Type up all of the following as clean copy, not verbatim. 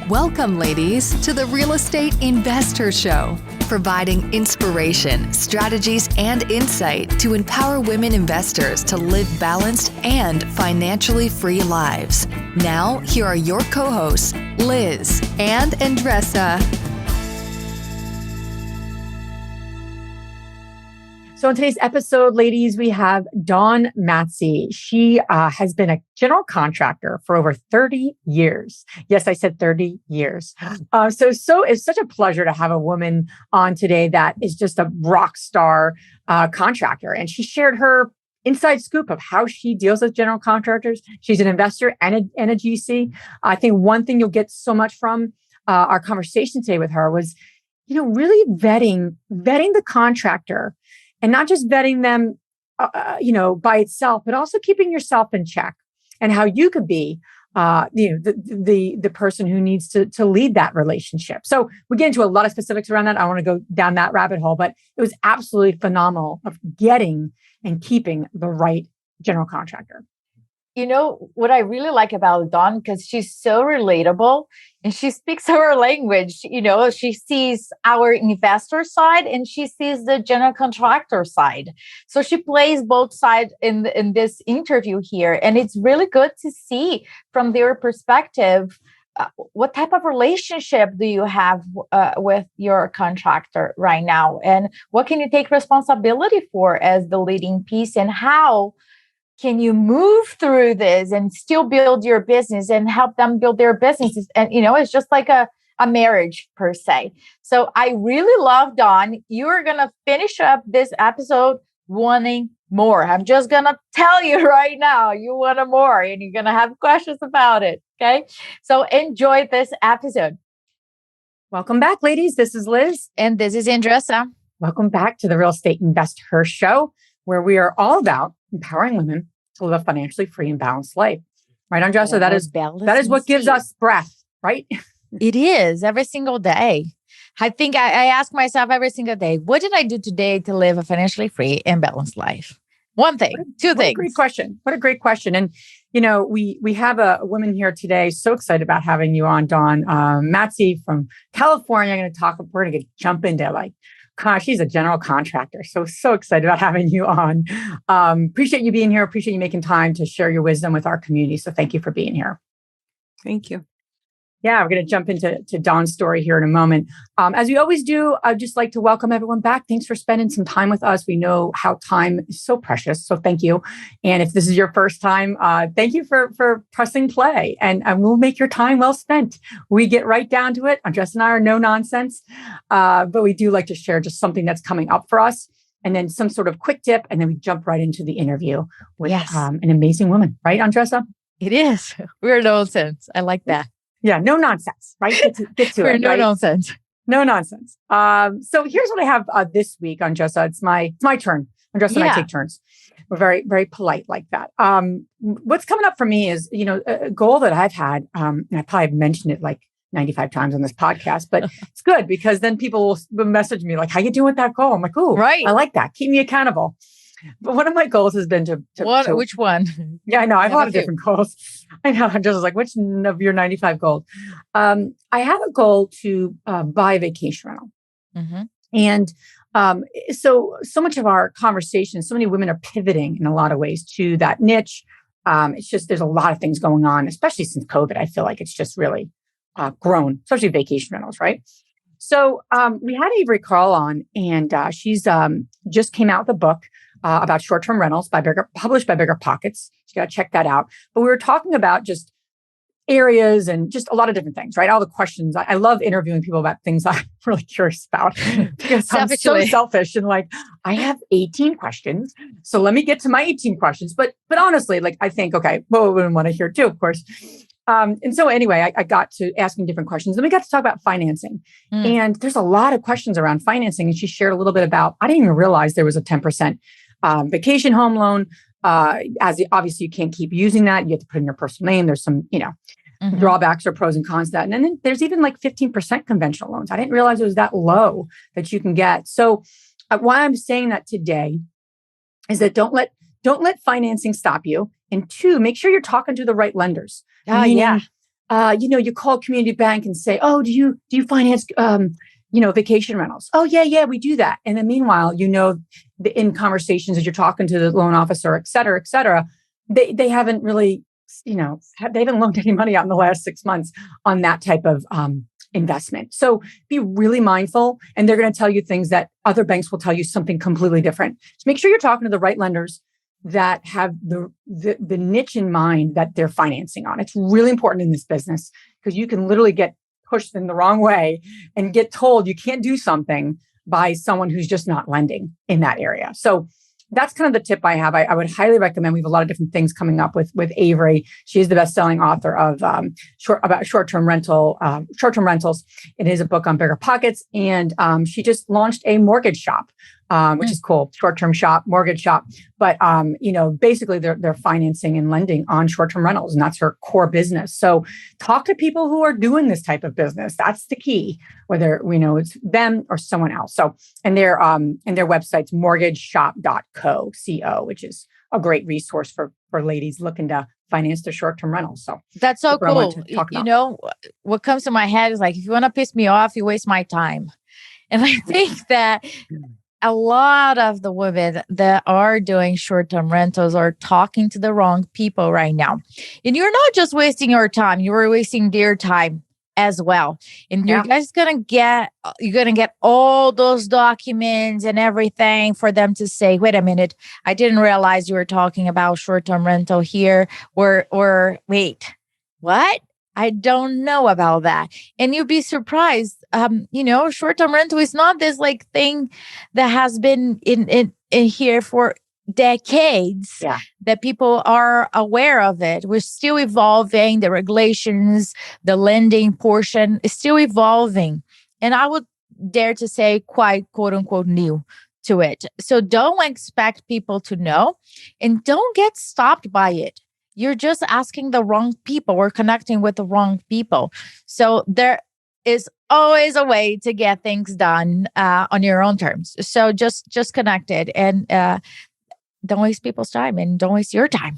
Welcome, ladies, to the Real Estate Investor Show, providing inspiration, strategies, and insight to empower women investors to live balanced and financially free lives. Now, here are your co-hosts, Liz and Andresa. So in today's episode, ladies, we have Dawn Matze. She has been a general contractor for over 30 years. Yes, I said 30 years. So it's such a pleasure to have a woman on today that is just a rock star contractor. And she shared her inside scoop of how she deals with general contractors. She's an investor and a GC. I think one thing you'll get so much from our conversation today with her was, really vetting the contractor. And not just vetting them, by itself, but also keeping yourself in check, and how you could be, the person who needs to lead that relationship. So we get into a lot of specifics around that. I want to go down that rabbit hole, but it was absolutely phenomenal of getting and keeping the right general contractor. You know, what I really like about Dawn, because she's so relatable and she speaks our language. She sees our investor side and she sees the general contractor side. So she plays both sides in this interview here. And it's really good to see from their perspective, what type of relationship do you have with your contractor right now? And what can you take responsibility for as the leading piece, and how can you move through this and still build your business and help them build their businesses? And, it's just like a marriage per se. So I really love Dawn. You're going to finish up this episode wanting more. I'm just going to tell you right now, you want more and you're going to have questions about it. Okay. So enjoy this episode. Welcome back, ladies. This is Liz. And this is Andresa. Welcome back to the Real Estate Investor Show, where we are all about empowering women to live a financially free and balanced life. Right, Andresa? That is what gives us breath, right? It is every single day. I think I ask myself every single day, what did I do today to live a financially free and balanced life? One thing, two things. What a great question. What a great question. And, we have a woman here today. So excited about having you on, Dawn Matze from California. We're going to jump into she's a general contractor. So excited about having you on. Appreciate you being here. Appreciate you making time to share your wisdom with our community. So thank you for being here. Thank you. Yeah, we're going to jump into Dawn's story here in a moment. As we always do, I'd just like to welcome everyone back. Thanks for spending some time with us. We know how time is so precious. So thank you. And if this is your first time, thank you for pressing play, and we'll make your time well spent. We get right down to it. Andresa and I are no nonsense, but we do like to share just something that's coming up for us, and then some sort of quick tip. And then we jump right into the interview with an amazing woman. Right, Andresa? It is. We're nonsense. I like that. Yeah, no nonsense, right? Get to it. No right? nonsense. No nonsense. So here's what I have this week, Andresa. It's my turn. Andresa and I take turns. We're very, very polite like that. What's coming up for me is, a goal that I've had, and I probably have mentioned it like 95 times on this podcast, but it's good because then people will message me like, how you doing with that goal? I'm like, oh, right. I like that. Keep me accountable. But one of my goals has been to which one? Yeah, I know. I have a lot of different goals. I know. I'm just like, which of your 95 goals? I have a goal to buy a vacation rental. Mm-hmm. And so much of our conversation, so many women are pivoting in a lot of ways to that niche. It's just, there's a lot of things going on, especially since COVID. I feel like it's just really grown, especially vacation rentals, right? So we had Avery Carl on, and she's just came out with a book about short-term rentals published by Bigger Pockets. You got to check that out. But we were talking about just areas and just a lot of different things, right? All the questions. I love interviewing people about things I'm really curious about because I'm so selfish and I have 18 questions. So let me get to my 18 questions. But honestly, I think, okay, well, we want to hear too, of course. And so anyway, I got to asking different questions. Then we got to talk about financing. And there's a lot of questions around financing. And she shared a little bit about, I didn't even realize there was a 10% vacation home loan. Obviously you can't keep using that. You have to put in your personal name. There's some, drawbacks or pros and cons to that. And then there's even 15% conventional loans. I didn't realize it was that low that you can get. So why I'm saying that today is that don't let financing stop you. And two, make sure you're talking to the right lenders. you call community bank and say, oh, do you finance, vacation rentals? Oh, yeah, we do that. And then meanwhile, in conversations as you're talking to the loan officer, et cetera, they haven't really, they haven't loaned any money out in the last 6 months on that type of investment. So be really mindful, and they're going to tell you things that other banks will tell you something completely different. So make sure you're talking to the right lenders that have the niche in mind that they're financing on. It's really important in this business because you can literally get pushed in the wrong way and get told you can't do something by someone who's just not lending in that area. So that's kind of the tip I have. I would highly recommend. We have a lot of different things coming up with Avery. She is the best-selling author of short-term rentals. It is a book on bigger pockets, and she just launched a mortgage shop, which is cool. Short-term shop, mortgage shop. But basically they're financing and lending on short-term rentals, and that's her core business. So talk to people who are doing this type of business. That's the key, whether it's them or someone else. So and their website's mortgageshop.co, which is a great resource for ladies looking to finance their short-term rentals. So that's so cool. What comes to my head is like, if you want to piss me off, you waste my time. And I think that a lot of the women that are doing short-term rentals are talking to the wrong people right now. And you're not just wasting your time, you are wasting their time as well. And you're gonna get all those documents and everything for them to say, wait a minute, I didn't realize you were talking about short-term rental here, or wait, what? I don't know about that. And you'd be surprised. Short-term rental is not this thing that has been in here for decades that people are aware of it. We're still evolving. The regulations, the lending portion is still evolving. And I would dare to say quite quote unquote new to it. So don't expect people to know, and don't get stopped by it. You're just asking the wrong people or connecting with the wrong people. So there is always a way to get things done on your own terms. So just connect it, and don't waste people's time, and don't waste your time.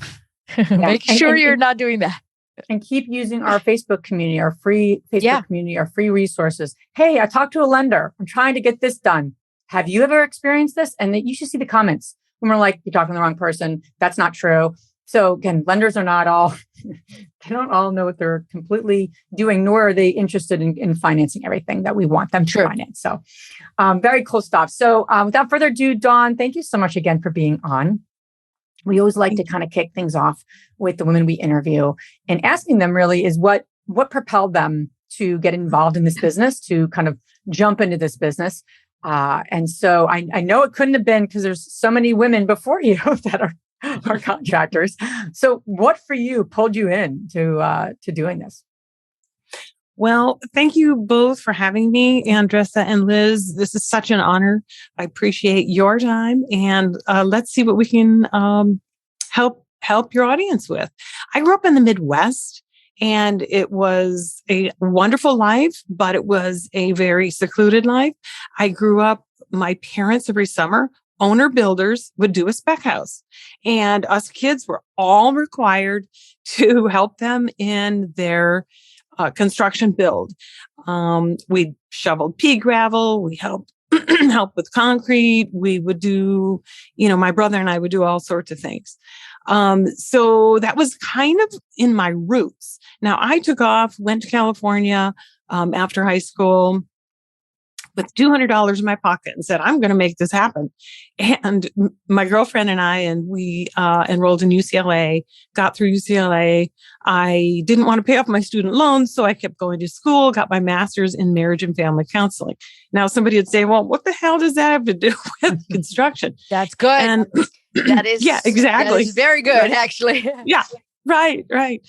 Make sure you're not doing that. And keep using our Facebook community, our free Facebook community, our free resources. Hey, I talked to a lender. I'm trying to get this done. Have you ever experienced this? And you should see the comments when we're like, you're talking to the wrong person. That's not true. So again, lenders are not all, they don't all know what they're completely doing, nor are they interested in financing everything that we want them to finance. So very cool stuff. So without further ado, Dawn, thank you so much again for being on. We always like to kind of kick things off with the women we interview and asking them really is what propelled them to get involved in this business, to kind of jump into this business. And so I know it couldn't have been because there's so many women before you that are contractors. So what for you pulled you in to doing this? Well, thank you both for having me, Andresa and Liz. This is such an honor. I appreciate your time, and let's see what we can help your audience with. I grew up in the Midwest, and it was a wonderful life, but it was a very secluded life. I grew up, my parents every summer, owner builders, would do a spec house. And us kids were all required to help them in their construction build. We shoveled pea gravel. We helped help with concrete. We would do, my brother and I would do all sorts of things. So that was kind of in my roots. Now I took off, went to California after high school with $200 in my pocket and said, I'm going to make this happen. And my girlfriend and we enrolled in UCLA, got through UCLA. I didn't want to pay off my student loans, so I kept going to school, got my master's in marriage and family counseling. Now, somebody would say, well, what the hell does that have to do with construction? That's good. And that is, yeah, exactly. That is very good, actually. Yeah. Right.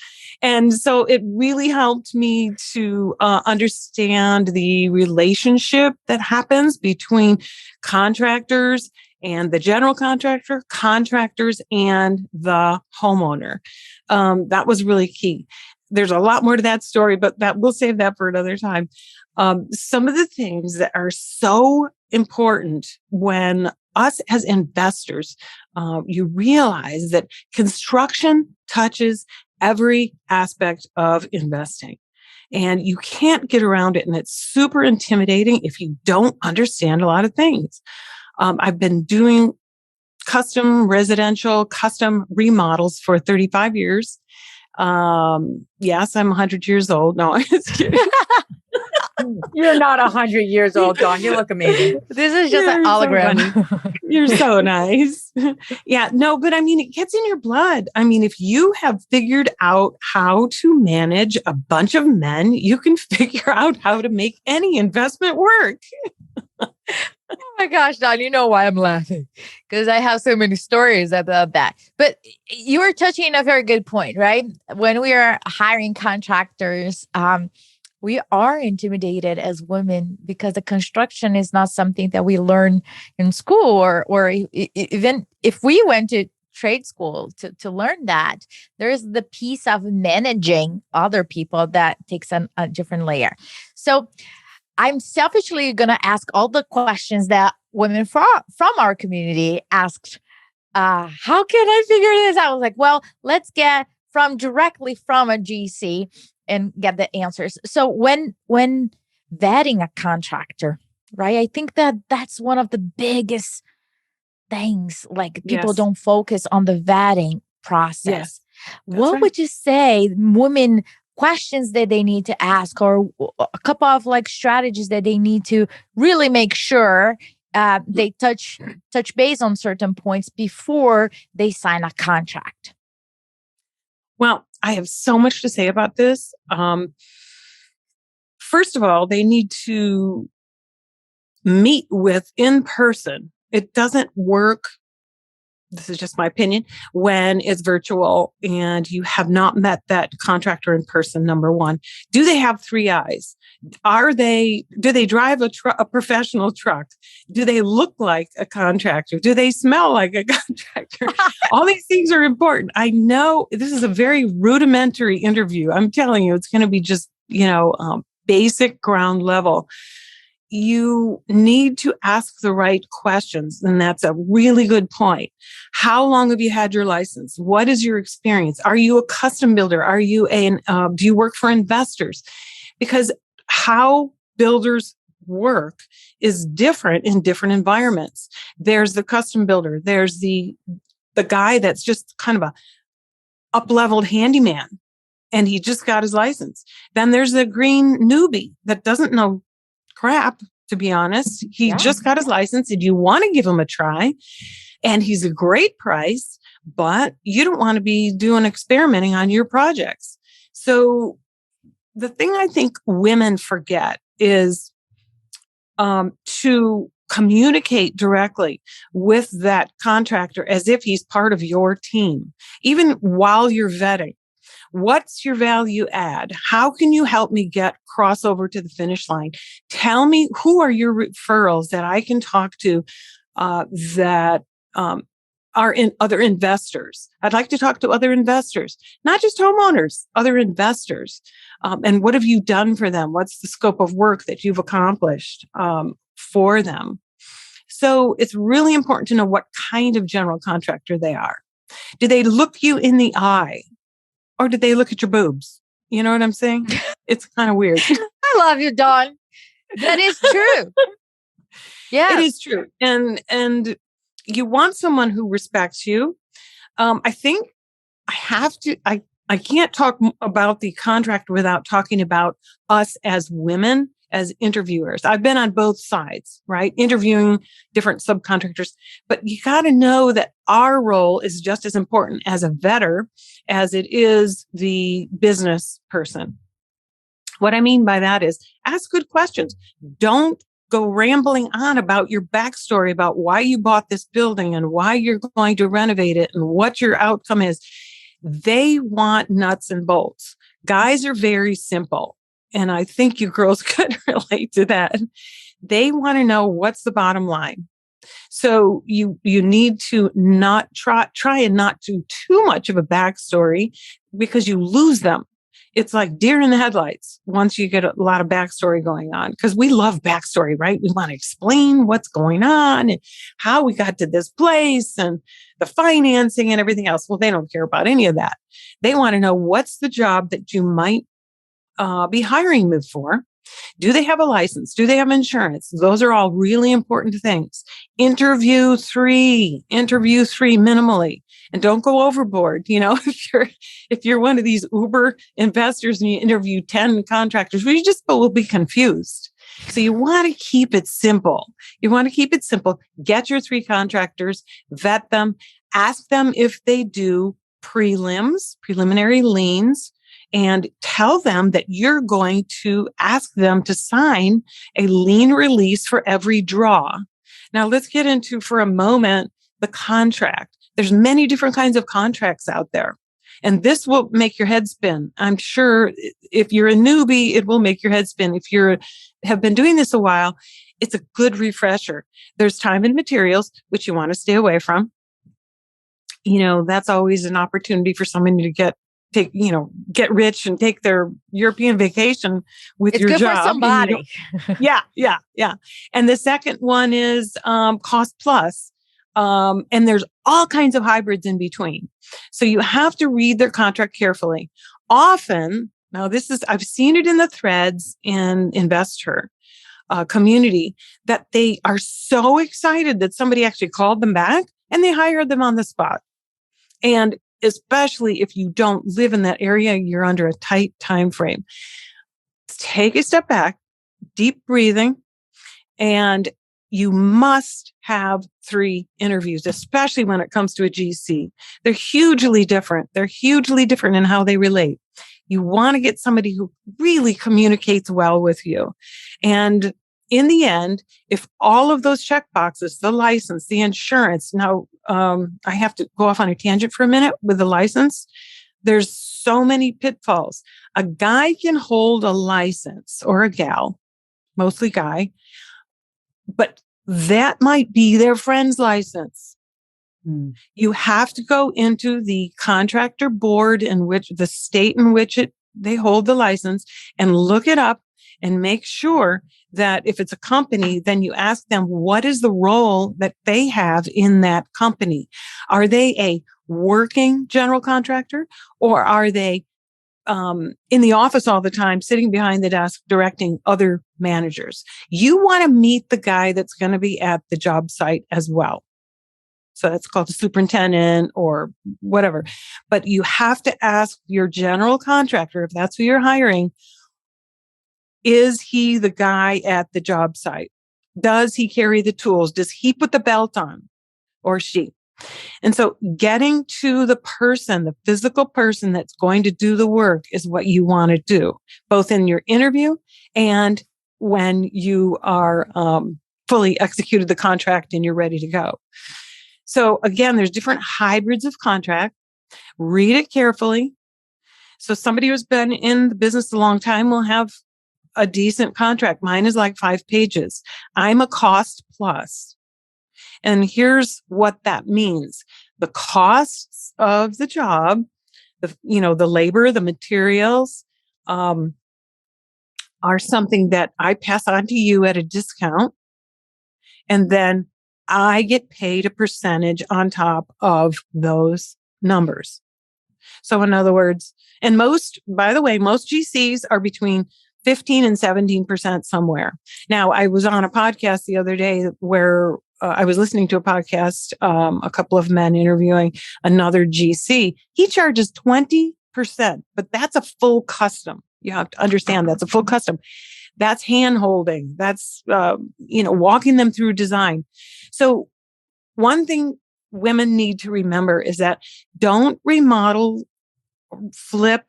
And so it really helped me to understand the relationship that happens between contractors and the general contractor, contractors and the homeowner. That was really key. There's a lot more to that story, but we'll save that for another time. Some of the things that are so important when us as investors, you realize that construction touches every aspect of investing. And you can't get around it. And it's super intimidating if you don't understand a lot of things. I've been doing custom residential, custom remodels for 35 years. Yes, I'm 100 years old. No, I'm just kidding. You're not 100 years old, Dawn. You look amazing. This is just an hologram. So You're so nice. Yeah, no, but I mean, it gets in your blood. I mean, if you have figured out how to manage a bunch of men, you can figure out how to make any investment work. Oh my gosh, Dawn, you know why I'm laughing? Because I have so many stories about that. But you were touching on a very good point, right? When we are hiring contractors, we are intimidated as women because the construction is not something that we learn in school, or even if we went to trade school to learn that, there's the piece of managing other people that takes a different layer. So I'm selfishly going to ask all the questions that women from our community asked. How can I figure this out? I was like, well, let's get directly from a GC and get the answers. So when vetting a contractor, right? I think that's one of the biggest things. Like people don't focus on the vetting process. Yes, what would you say women questions that they need to ask, or a couple of like strategies that they need to really make sure they touch base on certain points before they sign a contract? Well, I have so much to say about this. First of all, they need to meet with in person. It doesn't work. This is just my opinion, when it's virtual and you have not met that contractor in person. Number one, do they have three eyes? Do they drive a professional truck? Do they look like a contractor? Do they smell like a contractor? All these things are important. I know this is a very rudimentary interview. I'm telling you, it's going to be just, basic ground level. You need to ask the right questions. And that's a really good point. How long have you had your license? What is your experience? Are you a custom builder? Are you do you work for investors? Because how builders work is different in different environments. There's the custom builder. There's the guy that's just kind of a up-leveled handyman and he just got his license. Then there's the green newbie that doesn't know crap, to be honest. He just got his license and you want to give him a try and he's a great price, but you don't want to be doing experimenting on your projects. So the thing I think women forget is to communicate directly with that contractor as if he's part of your team, even while you're vetting. What's your value add? How can you help me get crossover to the finish line? Tell me, who are your referrals that I can talk to that are in other investors? I'd like to talk to other investors, not just homeowners, other investors. And what have you done for them? What's the scope of work that you've accomplished for them? So it's really important to know what kind of general contractor they are. Do they look you in the eye? Or did they look at your boobs? You know what I'm saying? It's kind of weird. I love you, Dawn. That is true. Yeah, it is true. And you want someone who respects you. I think I have to, I can't talk about the contract without talking about us as women, as interviewers. I've been on both sides, right? Interviewing different subcontractors, but you got to know that our role is just as important as a vetter as it is the business person. What I mean by that is ask good questions. Don't go rambling on about your backstory about why you bought this building and why you're going to renovate it and what your outcome is. They want nuts and bolts. Guys are very simple. And I think you girls could relate to that. They want to know what's the bottom line. So you need to not try and not do too much of a backstory because you lose them it's like deer in the headlights once you get a lot of backstory going on, because we love backstory, right? We want to explain what's going on and how we got to this place and the financing and everything else. Well, they don't care about any of that. They want to know what's the job that you might be hiring me for. Do they have a license? Do they have insurance? Those are all really important things. Interview three minimally, and don't go overboard. If you're one of these Uber investors and you interview 10 contractors, you just will be confused. So you want to keep it simple. Get your 3 contractors, vet them, ask them if they do preliminary liens, and tell them that you're going to ask them to sign a lien release for every draw. Now, let's get into for a moment the contract. There's many different kinds of contracts out there, and this will make your head spin. I'm sure if you're a newbie, it will make your head spin. If you have been doing this a while, it's a good refresher. There's time and materials, which you want to stay away from. That's always an opportunity for someone to get rich and take their European vacation with your job. It's good for somebody. Yeah. And the second one is cost plus. And there's all kinds of hybrids in between. So you have to read their contract carefully. Often, I've seen it in the threads in investor community, that they are so excited that somebody actually called them back and they hired them on the spot. And especially if you don't live in that area, you're under a tight time frame. Take a step back, deep breathing, and you must have 3 interviews, especially when it comes to a GC. They're hugely different. In how they relate. You want to get somebody who really communicates well with you. And in the end, if all of those check boxes, the license, the insurance, now I have to go off on a tangent for a minute with the license. There's so many pitfalls. A guy can hold a license, or a gal, mostly guy, but that might be their friend's license. You have to go into the contractor board in which the state in which they hold the license and look it up and make sure that if it's a company, then you ask them, what is the role that they have in that company? Are they a working general contractor, or are they in the office all the time, sitting behind the desk, directing other managers? You want to meet the guy that's going to be at the job site as well. So that's called the superintendent or whatever. But you have to ask your general contractor, if that's who you're hiring, is he the guy at the job site? Does he carry the tools? Does he put the belt on, or she? And so getting to the person, the physical person that's going to do the work, is what you want to do, both in your interview and when you are fully executed the contract and you're ready to go. So again, there's different hybrids of contract. Read it carefully. So somebody who's been in the business a long time will have a decent contract. Mine is like 5 pages. I'm a cost plus. And here's what that means. The costs of the job, the labor, the materials, are something that I pass on to you at a discount. And then I get paid a percentage on top of those numbers. So in other words, and by the way, most GCs are between 15 and 17% somewhere. Now, I was on a podcast the other day where I was listening to a podcast, a couple of men interviewing another GC. He charges 20%, but that's a full custom. You have to understand that's a full custom. That's hand holding. That's, walking them through design. So one thing women need to remember is that don't remodel, flip,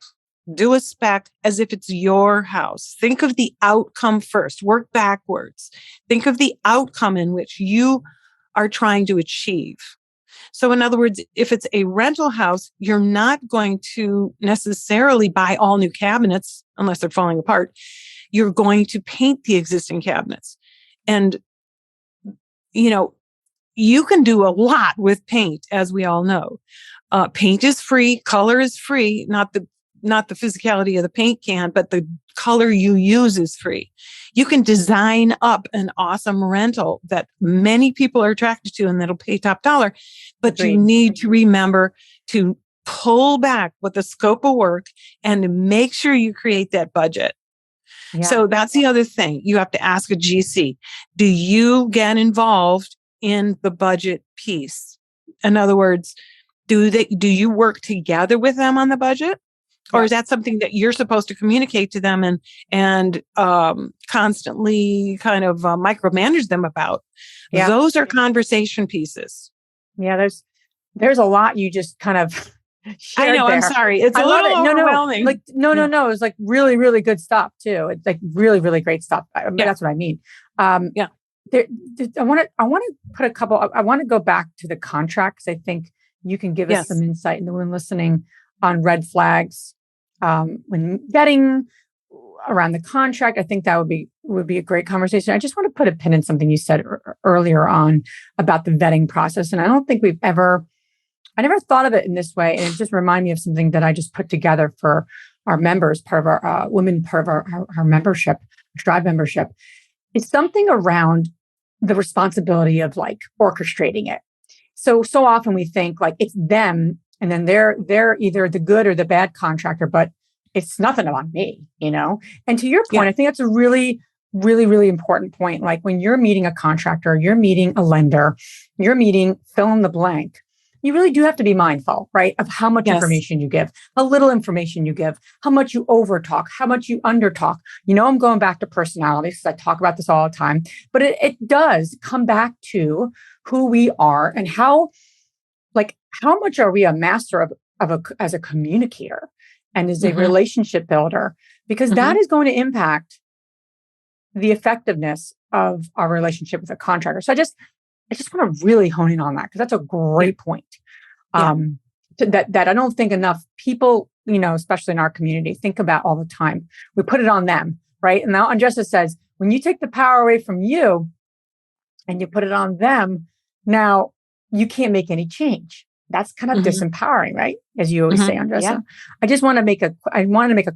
do a spec as if it's your house. Think of the outcome first. Work backwards. Think of the outcome in which you are trying to achieve. So in other words, if it's a rental house, you're not going to necessarily buy all new cabinets unless they're falling apart. You're going to paint the existing cabinets. And, you can do a lot with paint, as we all know. Paint is free. Color is free. Not the not the physicality of the paint can, but the color you use is free. You can design up an awesome rental that many people are attracted to and that'll pay top dollar. But you need to remember to pull back with the scope of work and make sure you create that budget. Yeah. So that's the other thing. You have to ask a GC, do you get involved in the budget piece? In other words, do you work together with them on the budget? Or is that something that you're supposed to communicate to them and constantly kind of micromanage them about? Yeah. Those are conversation pieces. Yeah, there's a lot you just kind of shared. I know, there. I'm sorry. It's a little overwhelming. No. It's like really, really good stuff too. It's like really, really great stuff. That's what I mean. I want to put a couple. I want to go back to the contract because I think you can give us some insight in the women listening on red flags when vetting around the contract. I think that would be a great conversation. I just want to put a pin in something you said earlier on about the vetting process, and I don't think I never thought of it in this way, and it just reminded me of something that I just put together for our members, part of our women, part of our membership, Drive membership. It's something around the responsibility of like orchestrating it. So often we think like it's them and then they're either the good or the bad contractor, but it's nothing on me, you know? And to your point, I think that's a really, really, really important point. Like when you're meeting a contractor, you're meeting a lender, you're meeting fill in the blank, you really do have to be mindful, right? Of how much information you give, how little information you give, how much you over talk, how much you under talk. You know, I'm going back to personalities because I talk about this all the time, but it does come back to who we are and how much are we a master as a communicator and as a relationship builder, because that is going to impact the effectiveness of our relationship with a contractor. So I just want to really hone in on that because that's a great point. That I don't think enough people, you know, especially in our community, think about all the time. We put it on them, right? And now Andresa says, when you take the power away from you and you put it on them, now you can't make any change. That's kind of disempowering, right? As you always say, Andresa. Yeah. I just want to make a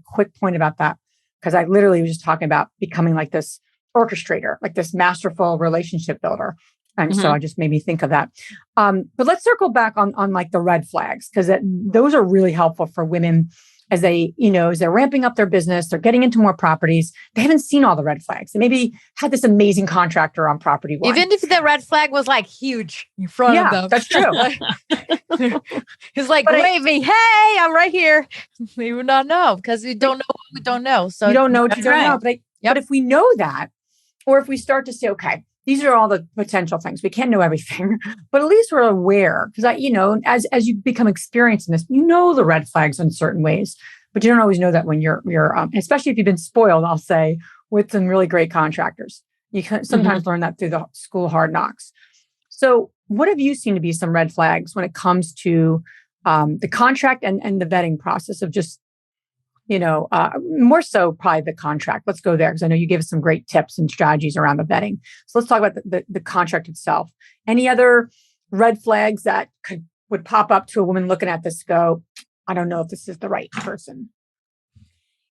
quick point about that because I literally was just talking about becoming like this orchestrator, like this masterful relationship builder. And so I just made me think of that. But let's circle back on like the red flags, because those are really helpful for women as they're ramping up their business, they're getting into more properties. They haven't seen all the red flags. They maybe had this amazing contractor on property one. Even if the red flag was like huge in front of them. That's true. He's like waving, hey, I'm right here. We would not know because we don't know what we don't know. So you don't know what you don't know. But if we know that, or if we start to say, okay, these are all the potential things. We can't know everything, but at least we're aware. Because as you become experienced in this, you know the red flags in certain ways, but you don't always know that when you're especially if you've been spoiled, I'll say, with some really great contractors. You can sometimes learn that through the school of hard knocks. So what have you seen to be some red flags when it comes to the contract and the vetting process of just, more so probably the contract. Let's go there because I know you gave us some great tips and strategies around the vetting. So let's talk about the contract itself. Any other red flags that would pop up to a woman looking at this go, I don't know if this is the right person?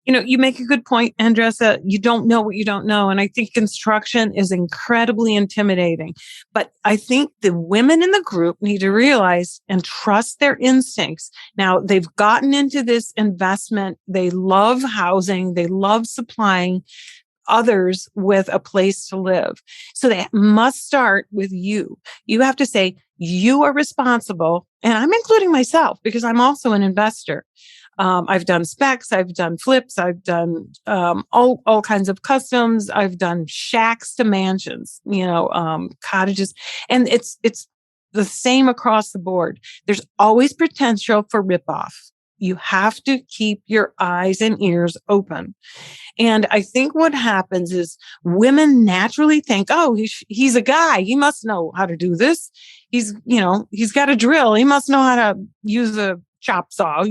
You make a good point, Andresa. You don't know what you don't know. And I think construction is incredibly intimidating. But I think the women in the group need to realize and trust their instincts. Now, they've gotten into this investment. They love housing. They love supplying others with a place to live. So they must start with you. You have to say, you are responsible. And I'm including myself because I'm also an investor. I've done specs, I've done flips, I've done all kinds of customs, I've done shacks to mansions, cottages, and it's the same across the board. There's always potential for ripoff. You have to keep your eyes and ears open. And I think what happens is women naturally think, oh, he's a guy. He must know how to do this. He's got a drill. He must know how to use a chop saw,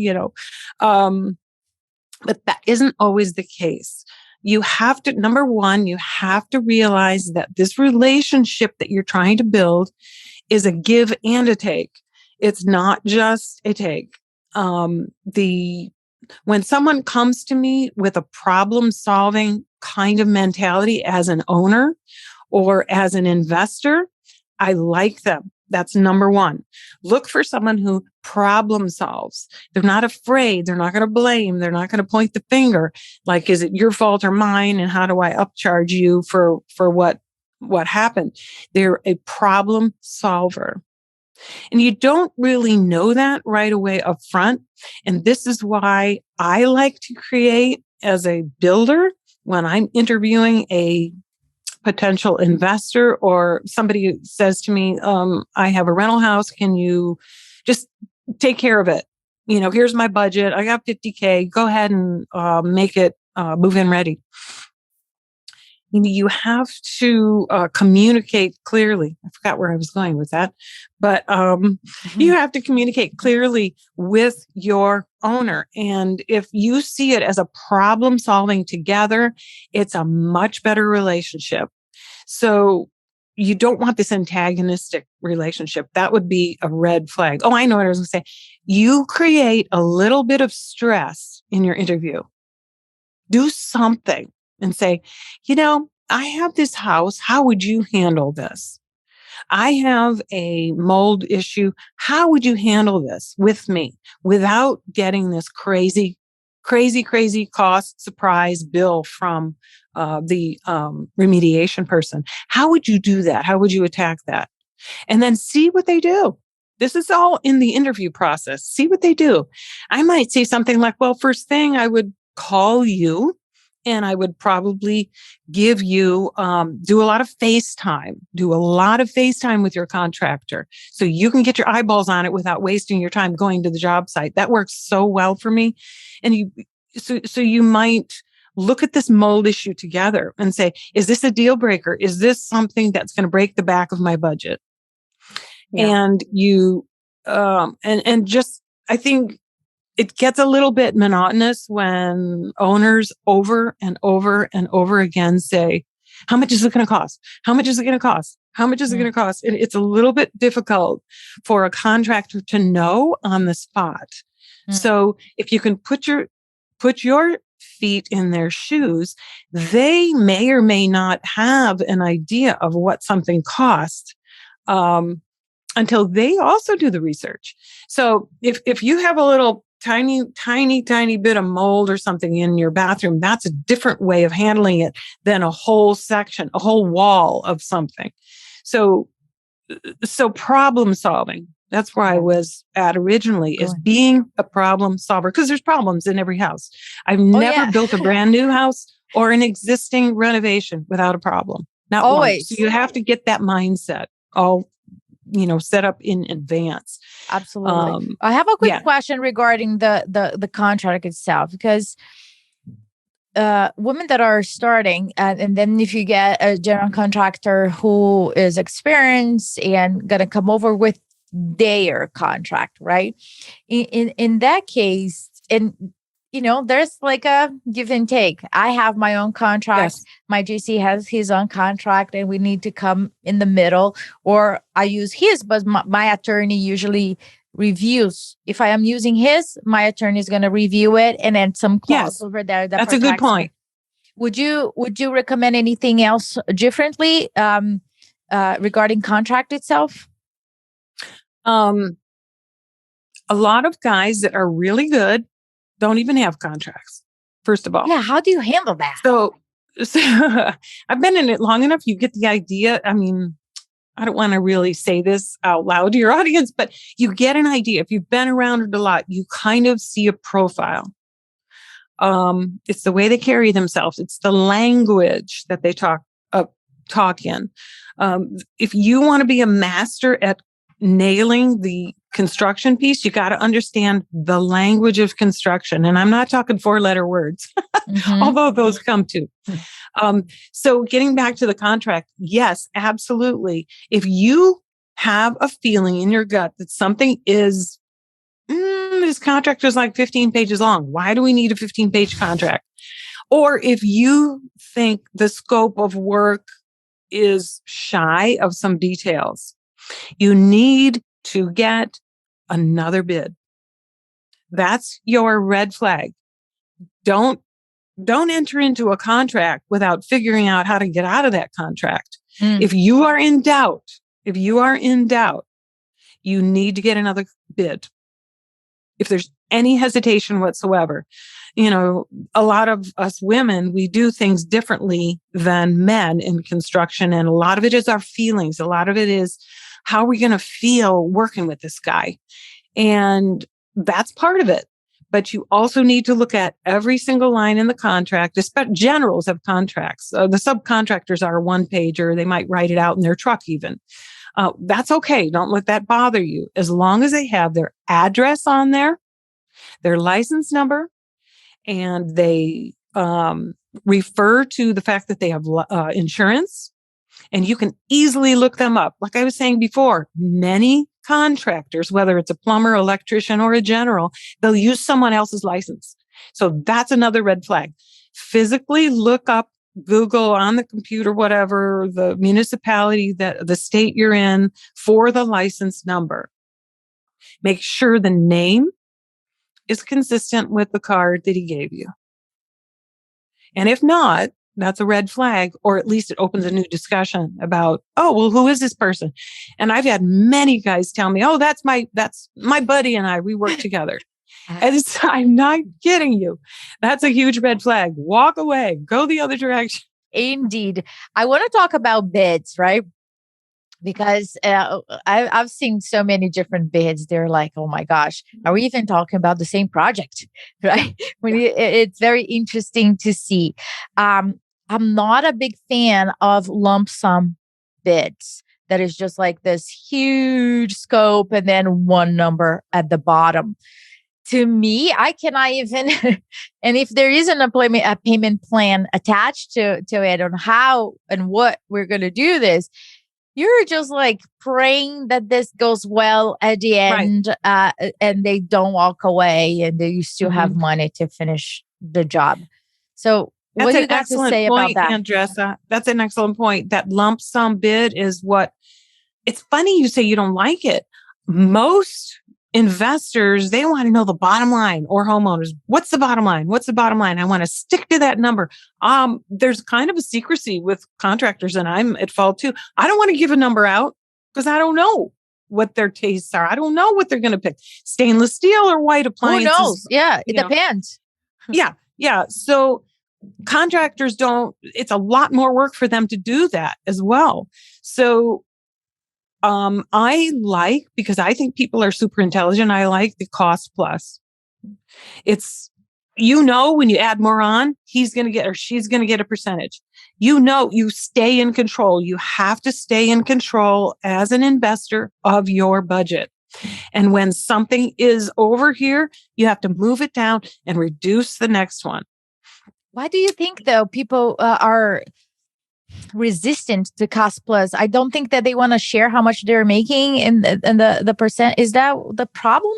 but that isn't always the case. You have to, number one, you have to realize that this relationship that you're trying to build is a give and a take. It's not just a take. The when someone comes to me with a problem-solving kind of mentality as an owner or as an investor, I like them. That's number one. Look for someone who problem solves. They're not afraid. They're not going to blame. They're not going to point the finger. Like, is it your fault or mine? And how do I upcharge you for what happened? They're a problem solver. And you don't really know that right away up front. And this is why I like to create as a builder when I'm interviewing a potential investor or somebody says to me, I have a rental house. Can you just take care of it? Here's my budget. I got $50K. Go ahead and make it move-in ready. You have to communicate clearly. I forgot where I was going with that, but you have to communicate clearly with your owner. And if you see it as a problem solving together, it's a much better relationship. So you don't want this antagonistic relationship. That would be a red flag. Oh, I know what I was going to say. You create a little bit of stress in your interview. Do something. And say, I have this house. How would you handle this? I have a mold issue. How would you handle this with me without getting this crazy cost surprise bill from the remediation person? How would you do that? How would you attack that? And then see what they do. This is all in the interview process. See what they do. I might say something like, well, first thing I would call you. And I would probably give you, do a lot of FaceTime with your contractor so you can get your eyeballs on it without wasting your time going to the job site. That works so well for me. And so you might look at this mold issue together and say, is this a deal breaker? Is this something that's going to break the back of my budget? Yeah. And I think it gets a little bit monotonous when owners over and over and over again say, how much is it going to cost? How much is it going to cost? How much is it going to cost? And it's a little bit difficult for a contractor to know on the spot. So if you can put your feet in their shoes, they may or may not have an idea of what something costs. Until they also do the research. So if you have a little tiny bit of mold or something in your bathroom, that's a different way of handling it than a whole section, a whole wall of something. So problem solving, that's where I was at originally, is being a problem solver, because there's problems in every house. I've never built a brand new house or an existing renovation without a problem. Not always. So you have to get that mindset all set up in advance. Absolutely. I have a quick question regarding the contract itself, because women that are starting, and then if you get a general contractor who is experienced and going to come over with their contract, right? In that case, and there's like a give and take. I have my own contract. Yes. My GC has his own contract, and we need to come in the middle, or I use his, but my attorney usually reviews. If I am using his, my attorney is going to review it, and then some clause over there. That's a good point. Would you recommend anything else differently regarding contract itself? A lot of guys that are really good don't even have contracts, first of all. Yeah, how do you handle that? So I've been in it long enough. You get the idea. I mean, I don't want to really say this out loud to your audience, but you get an idea. If you've been around it a lot, you kind of see a profile. It's the way they carry themselves. It's the language that they talk in. If you want to be a master at nailing the construction piece, you got to understand the language of construction. And I'm not talking 4-letter words, although those come too. So getting back to the contract, yes, absolutely. If you have a feeling in your gut that something is, this contract is like 15 pages long. Why do we need a 15-page contract? Or if you think the scope of work is shy of some details, you need to get another bid. That's your red flag. Don't enter into a contract without figuring out how to get out of that contract. If you are in doubt, you need to get another bid. If there's any hesitation whatsoever, a lot of us women, we do things differently than men in construction. And a lot of it is our feelings. A lot of it is how are we going to feel working with this guy? And that's part of it. But you also need to look at every single line in the contract. Generals have contracts. The subcontractors are a one-pager. They might write it out in their truck even. That's okay. Don't let that bother you. As long as they have their address on there, their license number, and they refer to the fact that they have insurance, and you can easily look them up. Like I was saying before, many contractors, whether it's a plumber, electrician, or a general, they'll use someone else's license. So that's another red flag. Physically look up, Google on the computer, whatever, the municipality, the state you're in, for the license number. Make sure the name is consistent with the card that he gave you. And if not, that's a red flag, or at least it opens a new discussion about, oh, well, who is this person? And I've had many guys tell me, oh, that's my buddy and we work together. And I'm not kidding you. That's a huge red flag. Walk away, go the other direction. Indeed. I want to talk about bids, right? Because I've seen so many different bids. They're like, oh my gosh, are we even talking about the same project? Right? It's very interesting to see. I'm not a big fan of lump sum bids. That is just like this huge scope and then one number at the bottom. To me, I cannot even, and if there isn't a payment plan attached to it on how and what we're going to do this, you're just like praying that this goes well at the end, right. And they don't walk away and you still have money to finish the job. So what do you got to say about that? Andresa, that's an excellent point. That lump sum bid is what, it's funny you say you don't like it. Most investors, they want to know the bottom line, or homeowners. What's the bottom line? What's the bottom line? I want to stick to that number. There's kind of a secrecy with contractors, and I'm at fault too. I don't want to give a number out because I don't know what their tastes are. I don't know what they're going to pick. Stainless steel or white appliances. Who knows? Yeah, it depends. Yeah. So contractors it's a lot more work for them to do that as well. So because I think people are super intelligent, I like the cost plus. It's, when you add more on, he's going to get, or she's going to get a percentage. You stay in control. You have to stay in control as an investor of your budget. And when something is over here, you have to move it down and reduce the next one. Why do you think, though, people are resistant to cost plus? I don't think that they want to share how much they're making and the percent. Is that the problem?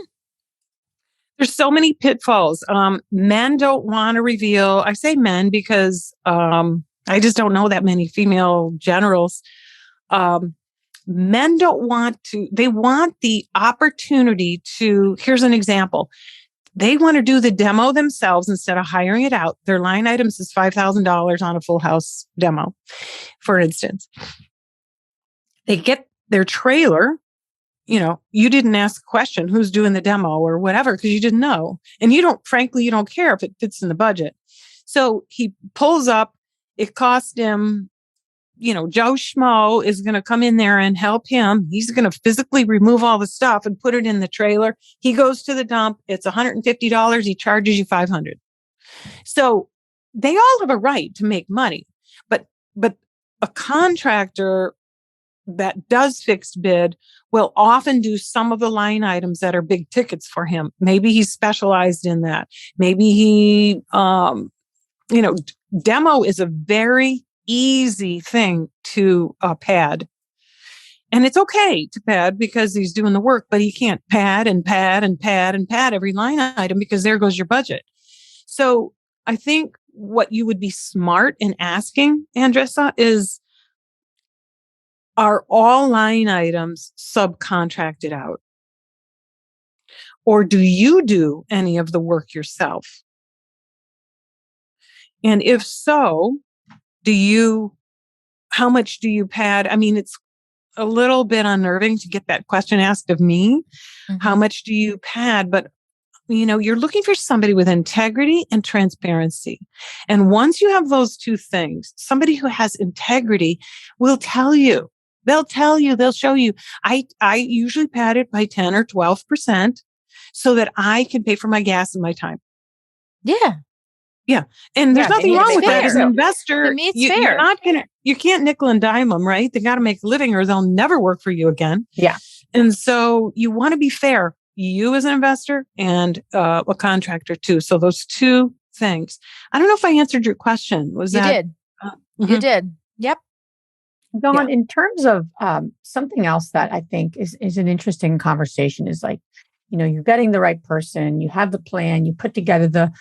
There's so many pitfalls. Men don't want to reveal. I say men because I just don't know that many female generals. Men don't want to. They want the opportunity to. Here's an example. They want to do the demo themselves instead of hiring it out. Their line items is $5,000 on a full house demo, for instance. They get their trailer. You didn't ask a question, who's doing the demo or whatever, because you didn't know. And you don't care if it fits in the budget. So he pulls up, it cost him, Joe Schmo is going to come in there and help him. He's going to physically remove all the stuff and put it in the trailer. He goes to the dump. It's $150. He charges you $500. So they all have a right to make money, but a contractor that does fixed bid will often do some of the line items that are big tickets for him. Maybe he's specialized in that. Maybe he, demo is a very easy thing to pad. And it's okay to pad because he's doing the work, but he can't pad and pad and pad and pad every line item because there goes your budget. So I think what you would be smart in asking, Andresa, is, are all line items subcontracted out? Or do you do any of the work yourself? And if so, how much do you pad? I mean, it's a little bit unnerving to get that question asked of me. How much do you pad? But you're looking for somebody with integrity and transparency. And once you have those two things, somebody who has integrity will tell you. They'll tell you, they'll show you. I usually pad it by 10 or 12% so that I can pay for my gas and my time. Yeah. Yeah. And there's nothing wrong with that as an investor. To me, it's fair. You can't nickel and dime them, right? They got to make a living or they'll never work for you again. Yeah. And so you want to be fair, you as an investor and a contractor too. So those two things. I don't know if I answered your question. You did. Yep. Dawn, in terms of something else that I think is an interesting conversation is like, you're getting the right person, you have the plan, you put together the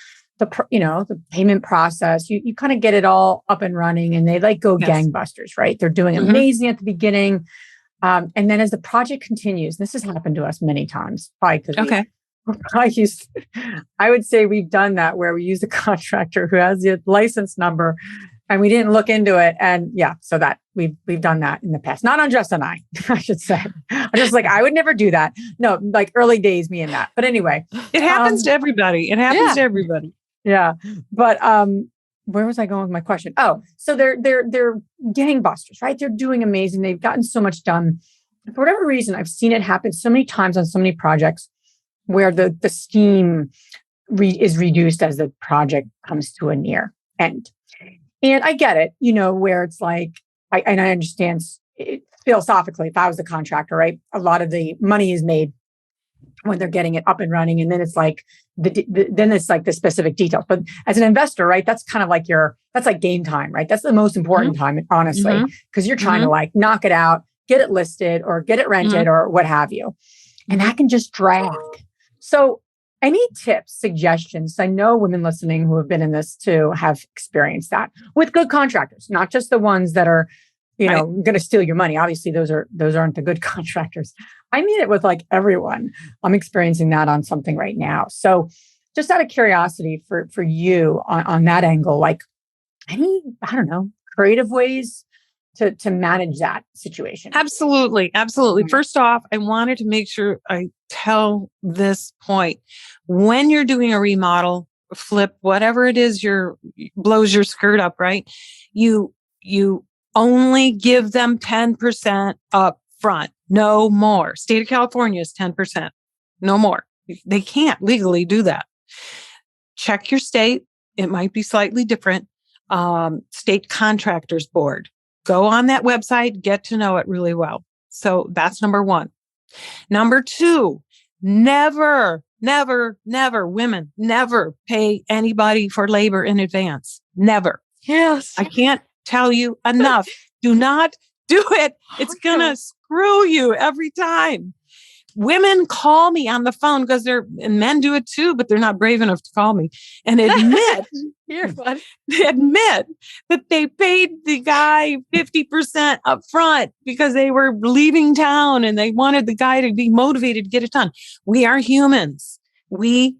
payment process, you kind of get it all up and running and they go gangbusters, right? They're doing amazing at the beginning. And then as the project continues, this has happened to us many times, probably because I would say we've done that where we use a contractor who has the license number and we didn't look into it. And so that we've done that in the past, not Andresa and I should say. I'm just I would never do that. No, early days, me and that. But anyway, it happens to everybody. It happens to everybody. Yeah. But, where was I going with my question? Oh, so they're gangbusters, right? They're doing amazing. They've gotten so much done. For whatever reason, I've seen it happen so many times on so many projects where the steam is reduced as the project comes to a near end. And I get it, where it's I understand it, philosophically, if I was the contractor, right? A lot of the money is made when they're getting it up and running. And then it's the specific details. But as an investor, right, that's kind of that's like game time, right? That's the most important time, honestly, because you're trying to knock it out, get it listed or get it rented or what have you. And that can just drag. So any tips, suggestions? I know women listening who have been in this too have experienced that with good contractors, not just the ones that are going to steal your money. Obviously, those aren't the good contractors. I mean it with everyone. I'm experiencing that on something right now. So just out of curiosity for you on that angle, any, I don't know, creative ways to manage that situation? Absolutely. First off, I wanted to make sure I tell this point. When you're doing a remodel, flip, whatever it is, blows your skirt up, right? You only give them 10% up front, no more. State of California is 10%, no more. They can't legally do that. Check your state. It might be slightly different. State Contractors Board. Go on that website, get to know it really well. So that's number one. Number two, never, women, never pay anybody for labor in advance. Never. Yes. I can't tell you enough. Do not do it. It's going to screw you every time. Women call me on the phone and men do it too, but they're not brave enough to call me and admit that they paid the guy 50% up front because they were leaving town and they wanted the guy to be motivated to get it done. We are humans. We're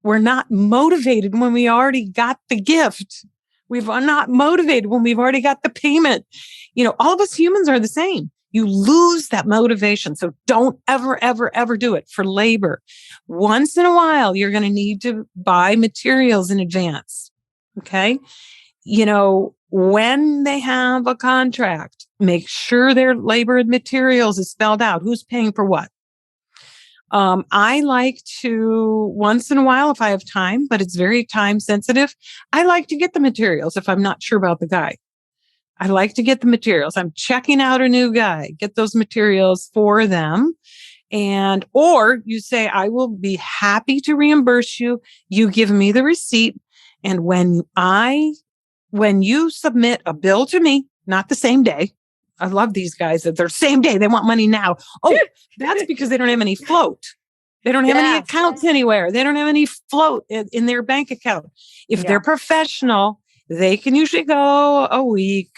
not motivated when we already got the gift. We're not motivated when we've already got the payment. All of us humans are the same. You lose that motivation. So don't ever, ever, ever do it for labor. Once in a while, you're going to need to buy materials in advance. Okay. When they have a contract, make sure their labor and materials is spelled out. Who's paying for what? I like to, once in a while, if I have time, but it's very time sensitive, I like to get the materials if I'm not sure about the guy. I like to get the materials. I'm checking out a new guy, get those materials for them. Or you say, I will be happy to reimburse you. You give me the receipt. And when you submit a bill to me, not the same day. I love these guys that they're same day. They want money now. Oh, that's because they don't have any float. They don't have any accounts anywhere. They don't have any float in their bank account. If they're professional, they can usually go a week,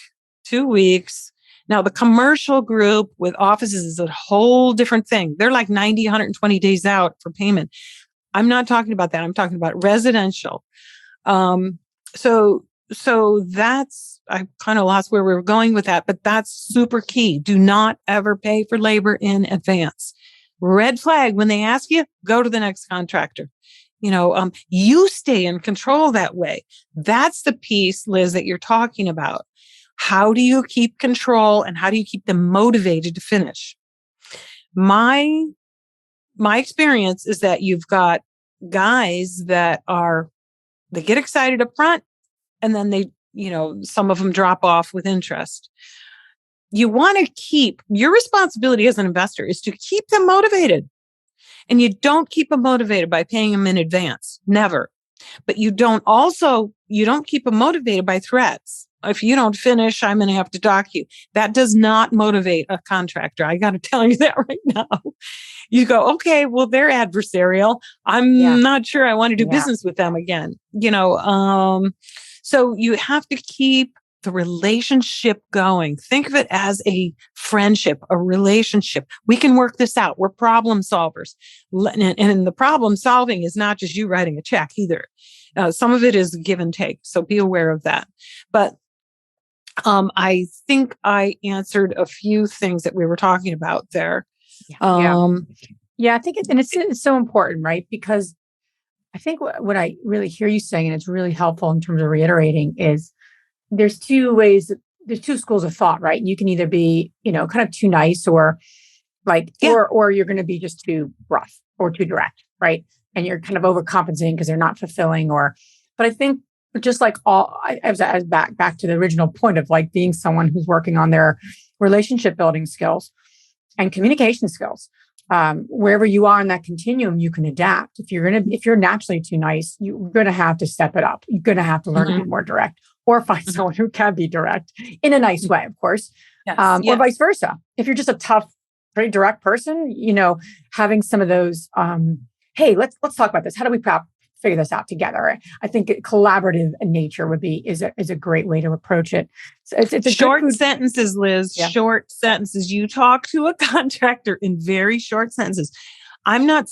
2 weeks. Now, the commercial group with offices is a whole different thing. They're like 90, 120 days out for payment. I'm not talking about that. I'm talking about residential. So that's, I kind of lost where we were going with that, but that's super key. Do not ever pay for labor in advance. Red flag, when they ask you, go to the next contractor. You stay in control that way. That's the piece, Liz, that you're talking about. How do you keep control and how do you keep them motivated to finish? My experience is that you've got guys that they get excited up front and then they, some of them drop off with interest. You want to keep your responsibility as an investor is to keep them motivated. And you don't keep them motivated by paying them in advance. Never. But you don't keep them motivated by threats. If you don't finish, I'm going to have to dock you. That does not motivate a contractor. I got to tell you that right now. You go, okay, well, they're adversarial. I'm not sure I want to do business with them again. So you have to keep the relationship going. Think of it as a friendship, a relationship. We can work this out. We're problem solvers. And the problem solving is not just you writing a check either. Some of it is give and take. So be aware of that. But I think I answered a few things that we were talking about there. I think it's so important, right? Because I think what I really hear you saying, and it's really helpful in terms of reiterating, is there's two schools of thought, right? You can either be, kind of too nice or or you're going to be just too rough or too direct, right? And you're kind of overcompensating because they're not fulfilling but I think just like I was back to the original point of like being someone who's working on their relationship building skills and communication skills. Wherever you are in that continuum, you can adapt. If you're naturally too nice, you're going to have to step it up. You're going to have to learn to be more direct or find someone who can be direct in a nice way, of course, or vice versa. If you're just a tough, pretty direct person, having some of those, hey, let's talk about this. How do we figure this out together? I think collaborative nature is a great way to approach it. So it's a short sentences, Liz. Yeah. Short sentences. You talk to a contractor in very short sentences. I'm not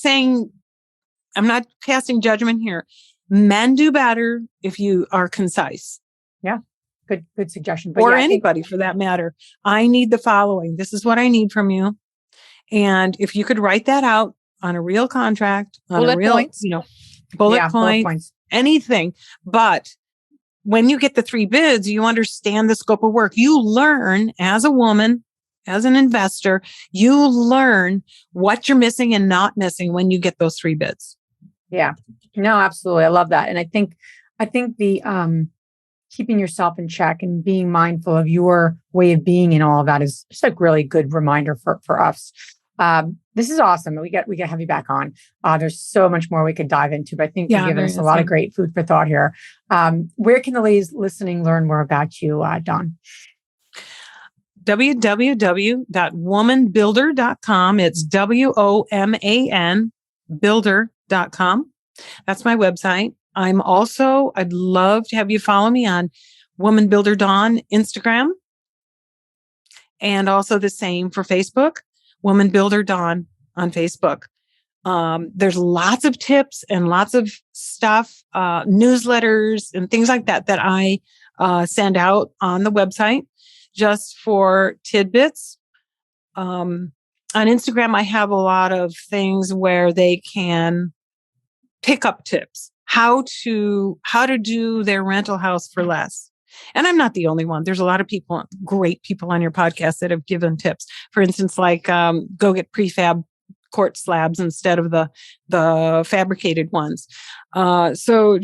casting judgment here. Men do better if you are concise. Yeah. Good suggestion. But anybody for that matter. I need the following. This is what I need from you. And if you could write that out on a real contract, on bullet a real, points. Bullet points, anything. But when you get the 3 bids, you understand the scope of work. You learn as a woman, as an investor, you learn what you're missing and not missing when you get those 3 bids. Yeah, no, absolutely. I love that. And I think the keeping yourself in check and being mindful of your way of being and all of that is just a really good reminder for us. This is awesome. We got to have you back on. There's so much more we could dive into, but I think you've given us a lot of great food for thought here. Where can the ladies listening learn more about you, Dawn? www.womanbuilder.com. It's WOMAN builder.com. That's my website. I'd love to have you follow me on Woman Builder Dawn Instagram. And also the same for Facebook. Woman Builder Dawn on Facebook. There's lots of tips and lots of stuff, newsletters and things like that I send out on the website just for tidbits. On Instagram, I have a lot of things where they can pick up tips, how to do their rental house for less. And I'm not the only one. There's a lot of great people on your podcast that have given tips. For instance, like go get prefab quartz slabs instead of the fabricated ones. So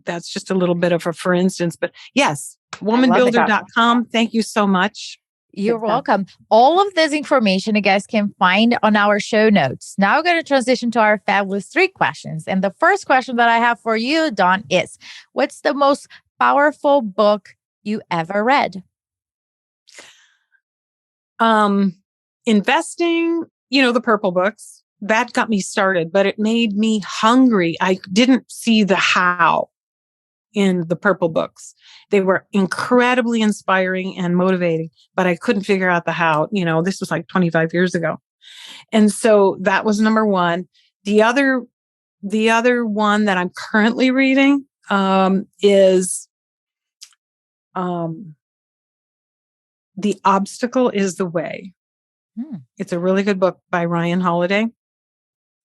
that's just a little bit of a for instance. But yes, womanbuilder.com. Thank you so much. You're welcome. All of this information you guys can find on our show notes. Now we're going to transition to our fabulous 3 questions. And the first question that I have for you, Dawn, is what's the most powerful book you ever read? Investing, the purple books, that got me started, but it made me hungry. I didn't see the how. in the purple books. They were incredibly inspiring and motivating, but I couldn't figure out the how. This was like 25 years ago. And so that was number one. The other one that I'm currently reading is The Obstacle is the Way. It's a really good book by Ryan Holiday.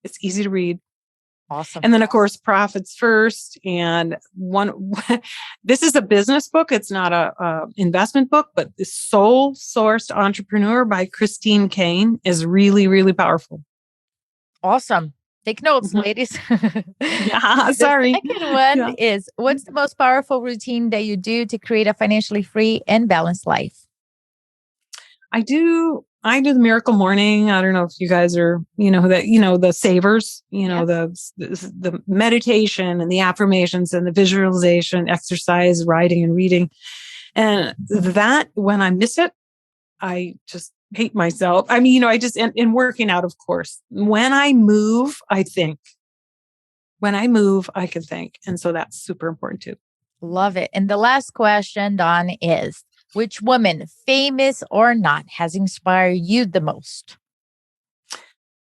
It's easy to read. Awesome. And then, of course, Profits First. And this is a business book. It's not a investment book, but The Soul Sourced Entrepreneur by Christine Kane is really, really powerful. Awesome. Take notes, ladies. Yeah, sorry. The second one is, what's the most powerful routine that you do to create a financially free and balanced life? I do the Miracle Morning. I don't know if you guys are, the savers, the meditation and the affirmations and the visualization, exercise, writing and reading. And that, when I miss it, I just hate myself. I mean, and working out, of course. When I move, I think. When I move, I can think. And so that's super important too. Love it. And the last question, Dawn, is, which woman, famous or not, has inspired you the most?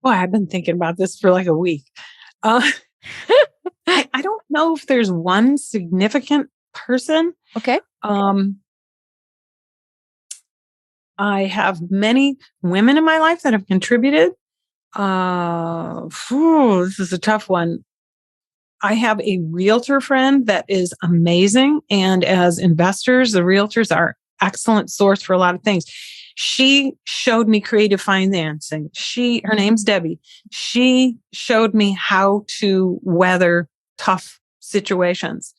Well, I've been thinking about this for like a week. I don't know if there's one significant person. Okay. I have many women in my life that have contributed. This is a tough one. I have a realtor friend that is amazing. And as investors, the realtors are excellent source for a lot of things. She showed me creative financing. Her name's Debbie. She showed me how to weather tough situations.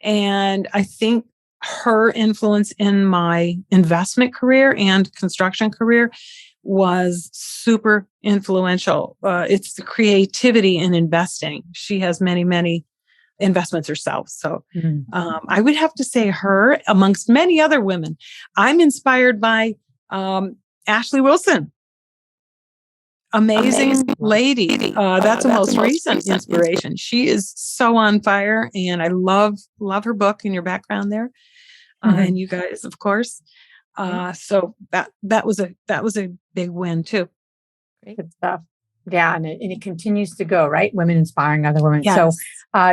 And I think her influence in my investment career and construction career was super influential. It's the creativity in investing. She has many, many investments herself. So I would have to say her amongst many other women. I'm inspired by Ashley Wilson. Amazing lady. That's the most recent inspiration. She is so on fire, and I love her book and your background there. And you guys, of course. So that was a big win too. Good stuff. Yeah, and it continues to go, right? Women inspiring other women. Yes. So,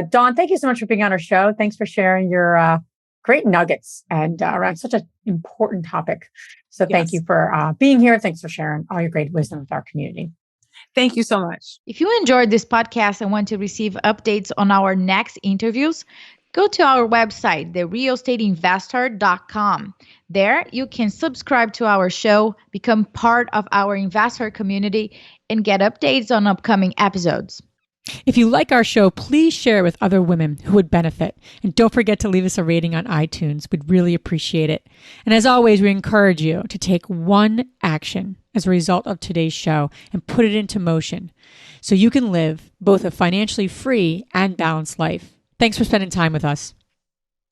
Dawn, thank you so much for being on our show. Thanks for sharing your great nuggets and around such an important topic. So thank you for being here. Thanks for sharing all your great wisdom with our community. Thank you so much. If you enjoyed this podcast and want to receive updates on our next interviews, go to our website, therealestateinvestor.com. There, you can subscribe to our show, become part of our investor community, and get updates on upcoming episodes. If you like our show, please share it with other women who would benefit. And don't forget to leave us a rating on iTunes. We'd really appreciate it. And as always, we encourage you to take one action as a result of today's show and put it into motion so you can live both a financially free and balanced life. Thanks for spending time with us.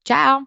Ciao.